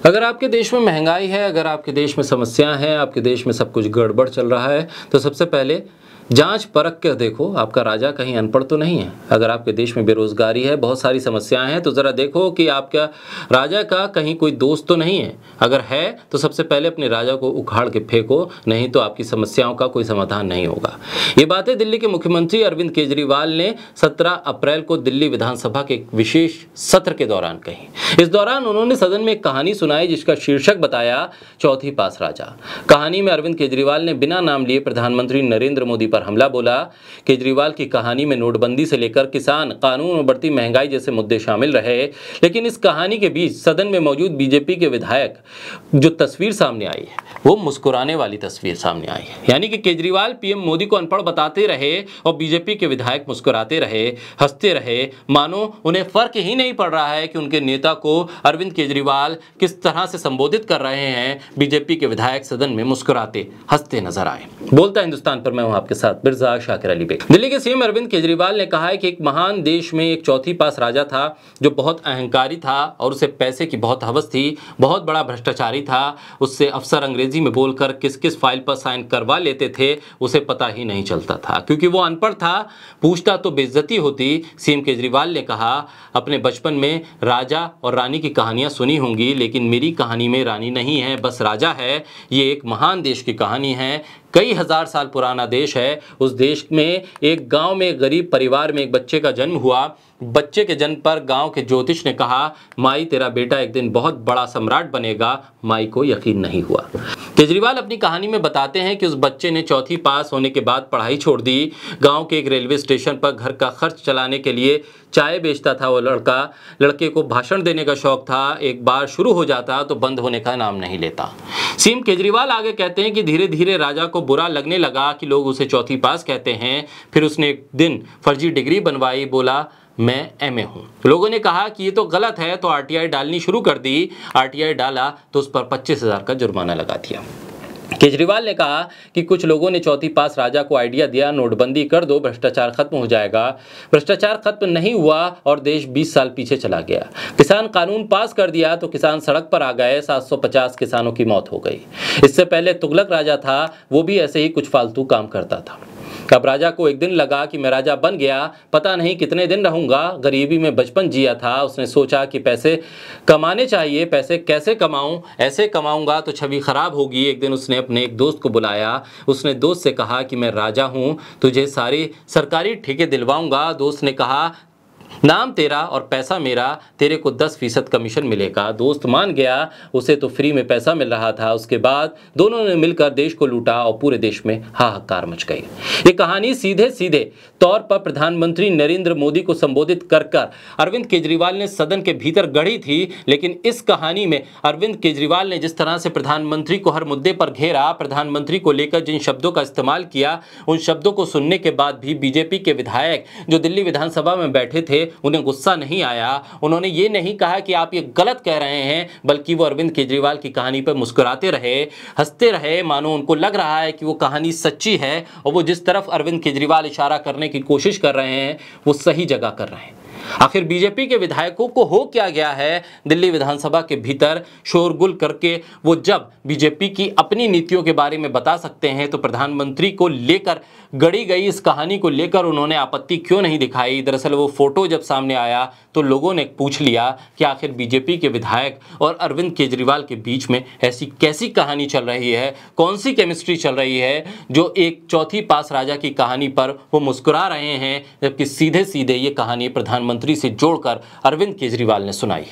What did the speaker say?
अगर आपके देश में महंगाई है, अगर आपके देश में समस्याएं हैं, आपके देश में सब कुछ गड़बड़ चल रहा है, तो सबसे पहले जांच परख कर देखो आपका राजा कहीं अनपढ़ तो नहीं है। अगर आपके देश में बेरोजगारी है, बहुत सारी समस्याएं हैं, तो ज़रा देखो कि आपका राजा का कहीं कोई दोस्त तो नहीं है। अगर है तो सबसे पहले अपने राजा को उखाड़ के फेंको, नहीं तो आपकी समस्याओं का कोई समाधान नहीं होगा। ये बातें दिल्ली के मुख्यमंत्री अरविंद केजरीवाल ने 17 अप्रैल को दिल्ली विधानसभा के एक विशेष सत्र के दौरान कही। इस दौरान उन्होंने सदन में एक कहानी सुनाई जिसका शीर्षक बताया चौथी पास राजा। कहानी में अरविंद केजरीवाल ने बिना नाम लिए प्रधानमंत्री नरेंद्र मोदी पर हमला बोला। केजरीवाल की कहानी में नोटबंदी से लेकर किसान कानून और बढ़ती महंगाई जैसे मुद्दे शामिल रहे, लेकिन इस कहानी के बीच सदन में मौजूद बीजेपी के विधायक जो तस्वीर सामने आई है वो मुस्कुराने वाली तस्वीर सामने आई है। यानी कि केजरीवाल पीएम मोदी को अनपढ़ बताते रहे और बीजेपी के विधायक मुस्कुराते रहे, हंसते रहे, मानो उन्हें फर्क ही नहीं पड़ रहा है कि उनके नेता को अरविंद केजरीवाल किस तरह से संबोधित कर रहे हैं। बीजेपी के विधायक सदन में मुस्कुराते हंसते नजर आए। बोलता हिंदुस्तान पर मैं हूं आपके साथ मिर्जा शाकिर अली बेग। दिल्ली के सीएम अरविंद केजरीवाल ने कहा है कि एक महान देश में एक चौथी पास राजा था जो बहुत अहंकारी था और उसे पैसे की बहुत हवस थी, बहुत बड़ा भ्रष्टाचारी था। उससे अफसर अंग्रेजी में बोलकर किस किस फाइल पर साइन करवा लेते थे उसे पता ही नहीं चलता था, क्योंकि वो अनपढ़ था। पूछता तो बेइज्जती होती। सीएम केजरीवाल ने कहा, अपने बचपन में राजा और रानी की कहानियां सुनी होंगी, लेकिन मेरी कहानी में रानी नहीं है, बस राजा है। ये एक महान देश की कहानी है, कई हजार साल पुराना देश है। उस देश में एक गांव में एक गरीब परिवार में एक बच्चे का जन्म हुआ। बच्चे के जन्म पर गांव के ज्योतिष ने कहा, माई तेरा बेटा एक दिन बहुत बड़ा सम्राट बनेगा। माई को यकीन नहीं हुआ। केजरीवाल अपनी कहानी में बताते हैं कि उस बच्चे ने चौथी पास होने के बाद पढ़ाई छोड़ दी। गांव के एक रेलवे स्टेशन पर घर का खर्च चलाने के लिए चाय बेचता था वो लड़का। लड़के को भाषण देने का शौक था, एक बार शुरू हो जाता तो बंद होने का नाम नहीं लेता। सीएम केजरीवाल आगे कहते हैं कि धीरे धीरे राजा को बुरा लगने लगा कि लोग उसे चौथी पास कहते हैं। फिर उसने एक दिन फर्जी डिग्री बनवाई, बोला मैं एमए हूँ। लोगों ने कहा कि ये तो गलत है, तो आरटीआई डालनी शुरू कर दी। आरटीआई डाला तो उस पर 25,000 का जुर्माना लगा दिया। केजरीवाल ने कहा कि कुछ लोगों ने चौथी पास राजा को आइडिया दिया, नोटबंदी कर दो, भ्रष्टाचार खत्म हो जाएगा। भ्रष्टाचार खत्म नहीं हुआ और देश 20 साल पीछे चला गया। किसान कानून पास कर दिया तो किसान सड़क पर आ गए, 750 किसानों की मौत हो गई। इससे पहले तुगलक राजा था, वो भी ऐसे ही कुछ फालतू काम करता था। अब राजा को एक दिन लगा कि मैं राजा बन गया, पता नहीं कितने दिन रहूंगा। गरीबी में बचपन जिया था। उसने सोचा कि पैसे कमाने चाहिए, पैसे कैसे कमाऊं, ऐसे कमाऊंगा तो छवि खराब होगी। एक दिन उसने अपने एक दोस्त को बुलाया। उसने दोस्त से कहा कि मैं राजा हूं, तुझे सारी सरकारी ठेके दिलवाऊंगा। दोस्त ने कहा, नाम तेरा और पैसा मेरा, तेरे को 10% कमीशन मिलेगा। दोस्त मान गया, उसे तो फ्री में पैसा मिल रहा था। उसके बाद दोनों ने मिलकर देश को लूटा और पूरे देश में हाहाकार मच गई। ये कहानी सीधे सीधे तौर पर प्रधानमंत्री नरेंद्र मोदी को संबोधित कर अरविंद केजरीवाल ने सदन के भीतर गढ़ी थी। लेकिन इस कहानी में अरविंद केजरीवाल ने जिस तरह से प्रधानमंत्री को हर मुद्दे पर घेरा, प्रधानमंत्री को लेकर जिन शब्दों का इस्तेमाल किया, उन शब्दों को सुनने के बाद भी बीजेपी के विधायक जो दिल्ली विधानसभा में बैठे थे उन्हें गुस्सा नहीं आया। उन्होंने ये नहीं कहा कि आप ये गलत कह रहे हैं, बल्कि वो अरविंद केजरीवाल की कहानी पर मुस्कुराते रहे, हंसते रहे, मानो उनको लग रहा है कि वो कहानी सच्ची है और वो जिस तरफ अरविंद केजरीवाल इशारा करने की कोशिश कर रहे हैं वो सही जगह कर रहे हैं। आखिर बीजेपी के विधायकों को हो क्या गया है दिल्ली विधानसभा के भीतर शोरगुल करके? वो जब बीजेपी की अपनी नीतियों के बारे में बता सकते हैं तो प्रधानमंत्री को लेकर गढ़ी गई इस कहानी को लेकर उन्होंने आपत्ति क्यों नहीं दिखाई? दरअसल वो फोटो जब सामने आया तो लोगों ने पूछ लिया कि आखिर बीजेपी के विधायक और अरविंद केजरीवाल के बीच में ऐसी कैसी कहानी चल रही है, कौन सी केमिस्ट्री चल रही है जो एक चौथी पास राजा की कहानी पर वो मुस्कुरा रहे हैं, जबकि सीधे सीधे ये कहानी प्रधानमंत्री से जोड़कर अरविंद केजरीवाल ने सुनाई है।